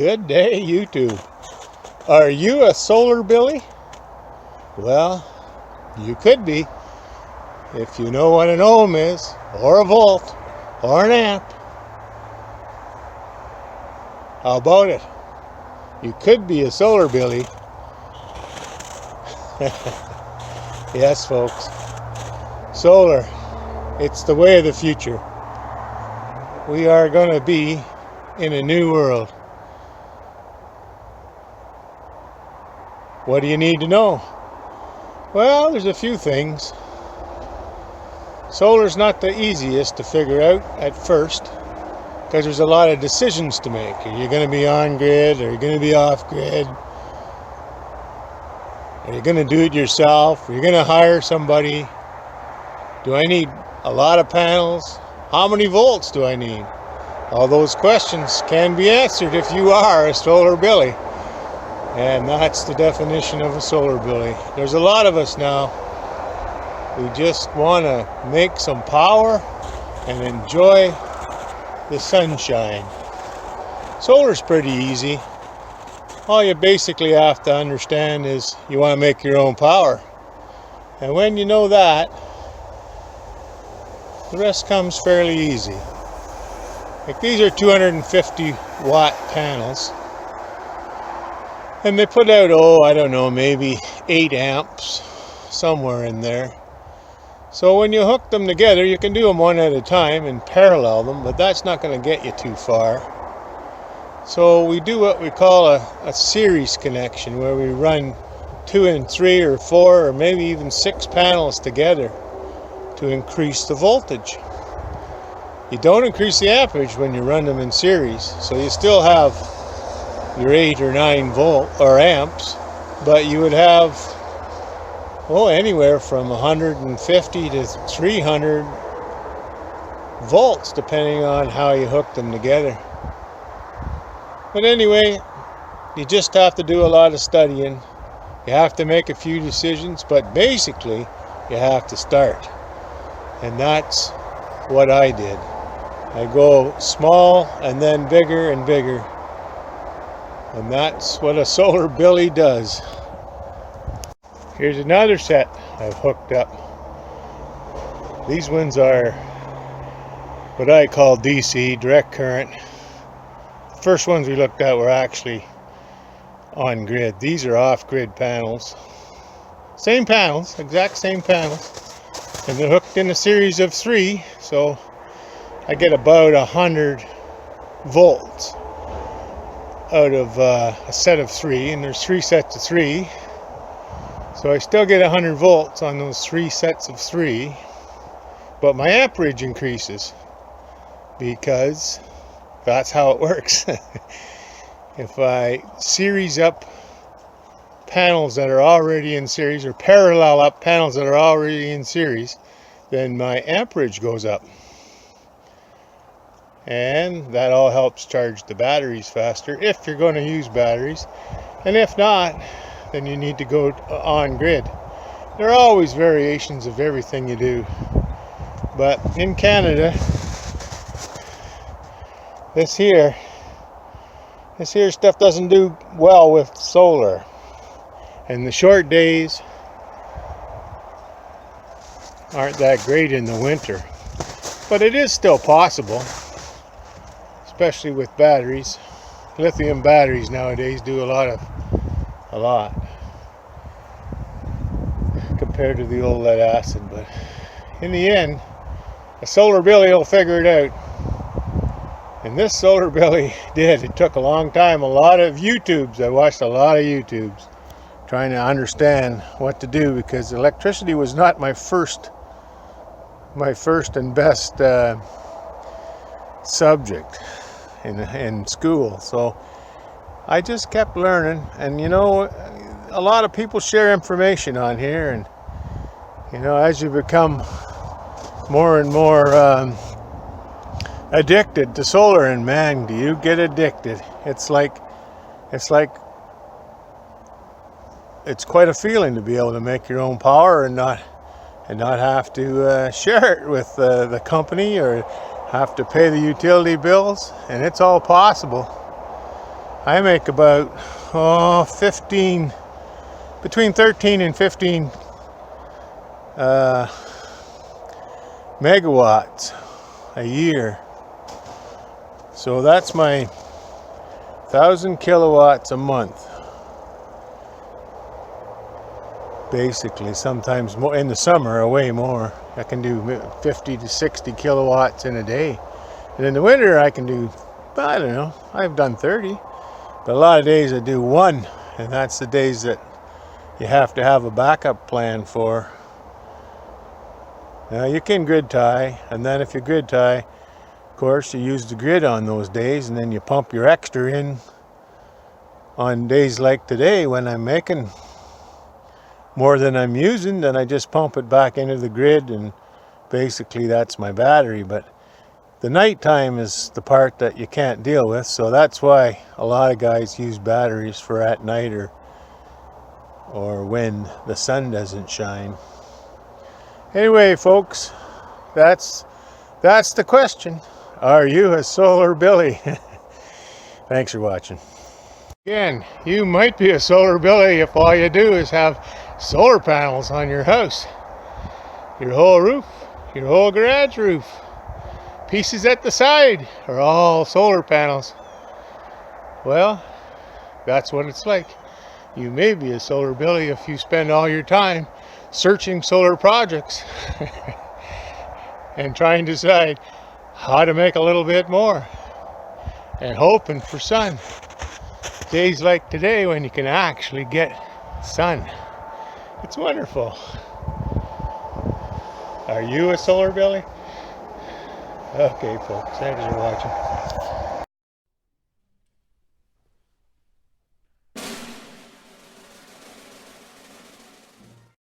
Good day, YouTube. Are you a solar Billy? Well, you could be if you know what an ohm is, or a volt, or an amp. How about it? You could be a solar Billy. Yes, folks. Solar, it's the way of the future. We are going to be in a new world. What do you need to know? Well, there's a few things. Solar's not the easiest to figure out at first, because there's a lot of decisions to make. Are you going to be on grid? Are you going to be off grid? Are you going to do it yourself? Are you going to hire somebody? Do I need a lot of panels? How many volts do I need? All those questions can be answered if you are a solar Billy. And that's the definition of a solar Billy. There's a lot of us now who just want to make some power and enjoy the sunshine. Solar's pretty easy. All you basically have to understand is you want to make your own power. And when you know that, the rest comes fairly easy. Like these are 250 watt panels. And they put out, I don't know, maybe 8 amps, somewhere in there. So when you hook them together, you can do them one at a time and parallel them, but that's not going to get you too far. So we do what we call a series connection, where we run 2 and 3 or 4 or maybe even 6 panels together to increase the voltage. You don't increase the amperage when you run them in series, so you still have your 8 or 9 volt or amps, but you would have anywhere from 150 to 300 volts depending on how you hook them together. But anyway, you just have to do a lot of studying. You have to make a few decisions, but basically you have to start. And that's what I did. I go small and then bigger and bigger. And that's what a solar Billy does. Here's another set I've hooked up. These ones are what I call DC, direct current. The first ones we looked at were actually on grid. These are off grid panels. Same panels, exact same panels. And they're hooked in a series of 3, so I get about 100 volts out of a set of 3, and there's 3 sets of 3, so I still get 100 volts on those 3 sets of 3, but my amperage increases because that's how it works. If I series up panels that are already in series, or parallel up panels that are already in series, then my amperage goes up. And that all helps charge the batteries faster if you're going to use batteries. And if not, then you need to go on grid. There are always variations of everything you do. But in Canada, this here stuff doesn't do well with solar. And the short days aren't that great in the winter. But it is still possible. Especially with batteries. Lithium batteries nowadays do a lot compared to the old lead acid, but in the end a solar Billy will figure it out. And this solar Billy did. It took a long time, a lot of YouTubes. I watched a lot of YouTubes trying to understand what to do, because electricity was not my first and best subject in school. So I just kept learning, and a lot of people share information on here, and as you become more and more addicted to solar, and man, do you get addicted. It's quite a feeling to be able to make your own power and not have to share it with the company or have to pay the utility bills, and it's all possible. I make about 15, between 13 and 15 megawatts a year. So that's my 1,000 kilowatts a month. Basically, sometimes more in the summer, way more. I can do 50 to 60 kilowatts in a day. And in the winter, I can do, I don't know, I've done 30. But a lot of days I do 1, and that's the days that you have to have a backup plan for. Now you can grid tie, and then if you grid tie, of course, you use the grid on those days, and then you pump your extra in on days like today when I'm making more than I'm using. Then I just pump it back into the grid, and basically that's my battery. But the nighttime is the part that you can't deal with, so that's why a lot of guys use batteries for at night or when the sun doesn't shine. Anyway, folks, that's the question. Are you a solar Billy? Thanks for watching. Again, you might be a solar Billy if all you do is have solar panels on your house. Your whole roof, your whole garage roof, pieces at the side are all solar panels. Well, that's what it's like. You may be a solar Billy if you spend all your time searching solar projects and trying to decide how to make a little bit more and hoping for sun. Days like today when you can actually get sun. It's wonderful. Are you a solar Billy? Okay, folks, thanks for watching.